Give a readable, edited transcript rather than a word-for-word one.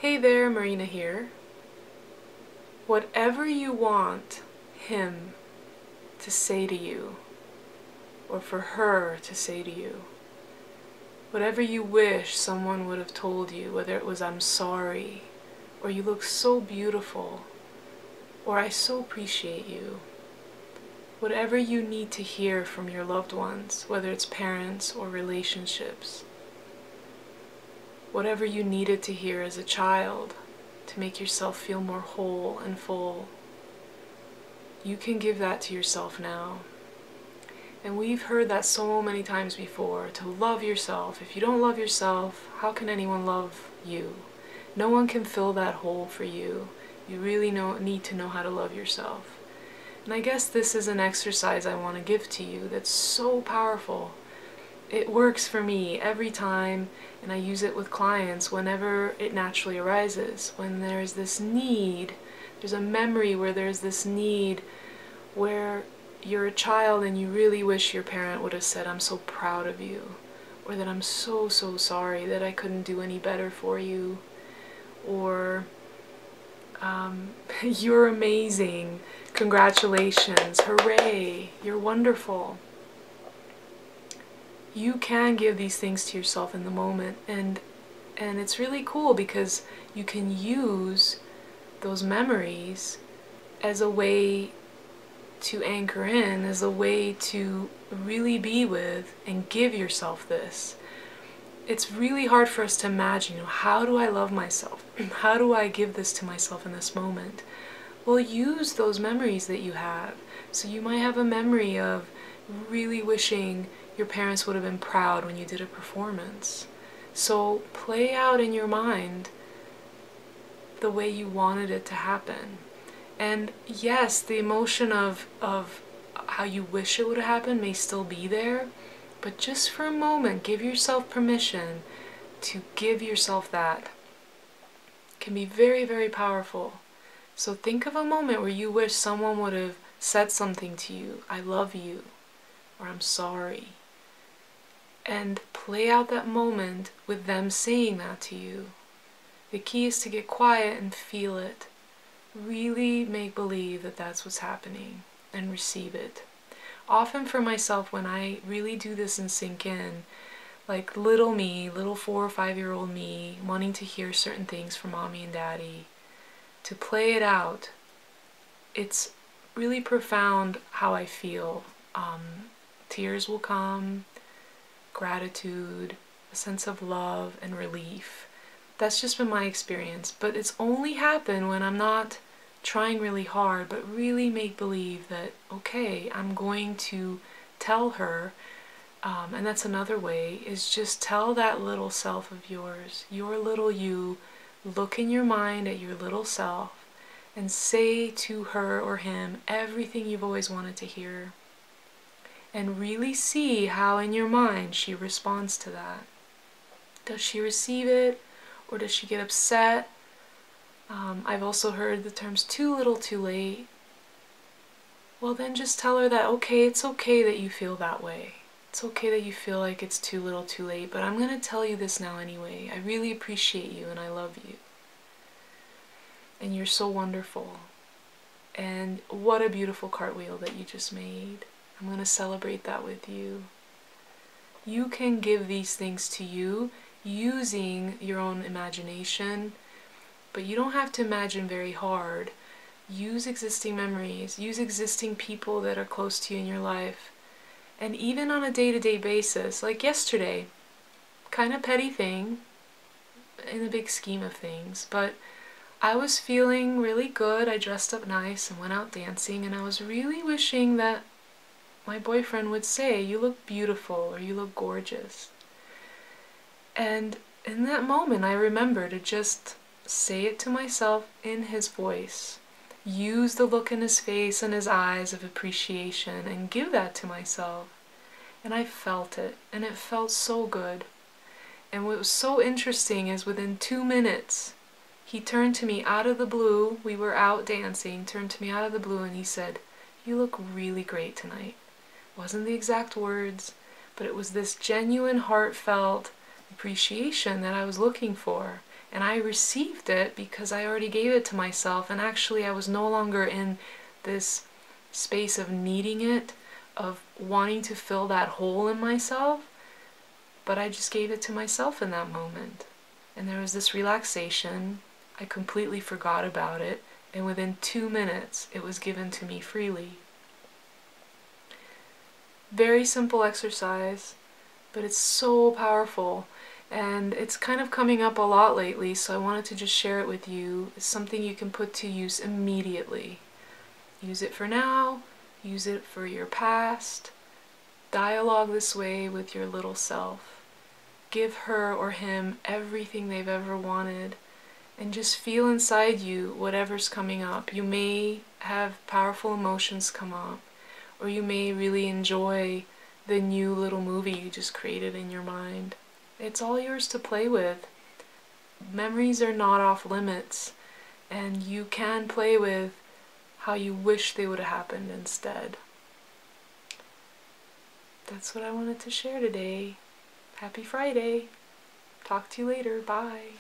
Hey there, Marina here. Whatever you want him to say to you, or for her to say to you, whatever you wish someone would have told you, whether it was "I'm sorry," or "You look so beautiful," or "I so appreciate you," whatever you need to hear from your loved ones, whether it's parents or relationships, whatever you needed to hear as a child to make yourself feel more whole and full, you can give that to yourself now. And we've heard that so many times before, to love yourself. If you don't love yourself, how can anyone love you? No one can fill that hole for you. You really need to know how to love yourself. And I guess this is an exercise I want to give to you that's so powerful. It works for me every time, and I use it with clients whenever it naturally arises. When there's this need, there's a memory where there's this need where you're a child and you really wish your parent would have said, "I'm so proud of you," or that "I'm so sorry that I couldn't do any better for you," or "You're amazing, congratulations, hooray, you're wonderful." You can give these things to yourself in the moment, and it's really cool because you can use those memories as a way to anchor in, as a way to really be with and give yourself this. It's really hard for us to imagine, how do I love myself? How do I give this to myself in this moment? Well, use those memories that you have. So you might have a memory of really wishing your parents would have been proud when you did a performance. So play out in your mind the way you wanted it to happen. And yes, the emotion of how you wish it would have happened may still be there, but just for a moment, give yourself permission to give yourself that. It can be very, very powerful. So think of a moment where you wish someone would have said something to you, "I love you," or "I'm sorry." And play out that moment with them saying that to you. The key is to get quiet and feel it. Really make believe that that's what's happening and receive it. Often for myself, when I really do this and sink in, like little me, little 4 or 5-year-old me, wanting to hear certain things from mommy and daddy, to play it out, it's really profound how I feel. Tears will come, gratitude, a sense of love and relief. That's just been my experience, but it's only happened when I'm not trying really hard, but really make believe that, okay, I'm going to tell her, and that's another way, is just tell that little self of yours, your little you, look in your mind at your little self, and say to her or him everything you've always wanted to hear. And really see how in your mind she responds to that. Does she receive it? Or does she get upset? I've also heard the terms "too little, too late." Well, then just tell her that, okay, it's okay that you feel that way. It's okay that you feel like it's too little, too late, but I'm going to tell you this now anyway. I really appreciate you and I love you. And you're so wonderful. And what a beautiful cartwheel that you just made. I'm going to celebrate that with you. You can give these things to you using your own imagination, but you don't have to imagine very hard. Use existing memories, use existing people that are close to you in your life, and even on a day-to-day basis, like yesterday, kind of petty thing in the big scheme of things, but I was feeling really good. I dressed up nice and went out dancing, and I was really wishing that my boyfriend would say, "You look beautiful," or "You look gorgeous." And in that moment, I remember to just say it to myself in his voice. Use the look in his face and his eyes of appreciation and give that to myself. And I felt it, and it felt so good. And what was so interesting is within 2 minutes, he turned to me out of the blue. We were out dancing, turned to me out of the blue, and he said, "You look really great tonight." Wasn't the exact words, but it was this genuine, heartfelt appreciation that I was looking for. And I received it because I already gave it to myself, and actually I was no longer in this space of needing it, of wanting to fill that hole in myself, but I just gave it to myself in that moment. And there was this relaxation. I completely forgot about it, and within 2 minutes it was given to me freely. Very simple exercise, but it's so powerful. And it's kind of coming up a lot lately, so I wanted to just share it with you. It's something you can put to use immediately. Use it for now, use it for your past. Dialogue this way with your little self. Give her or him everything they've ever wanted, and just feel inside you whatever's coming up. You may have powerful emotions come up, or you may really enjoy the new little movie you just created in your mind. It's all yours to play with. Memories are not off limits, and you can play with how you wish they would have happened instead. That's what I wanted to share today. Happy Friday. Talk to you later. Bye.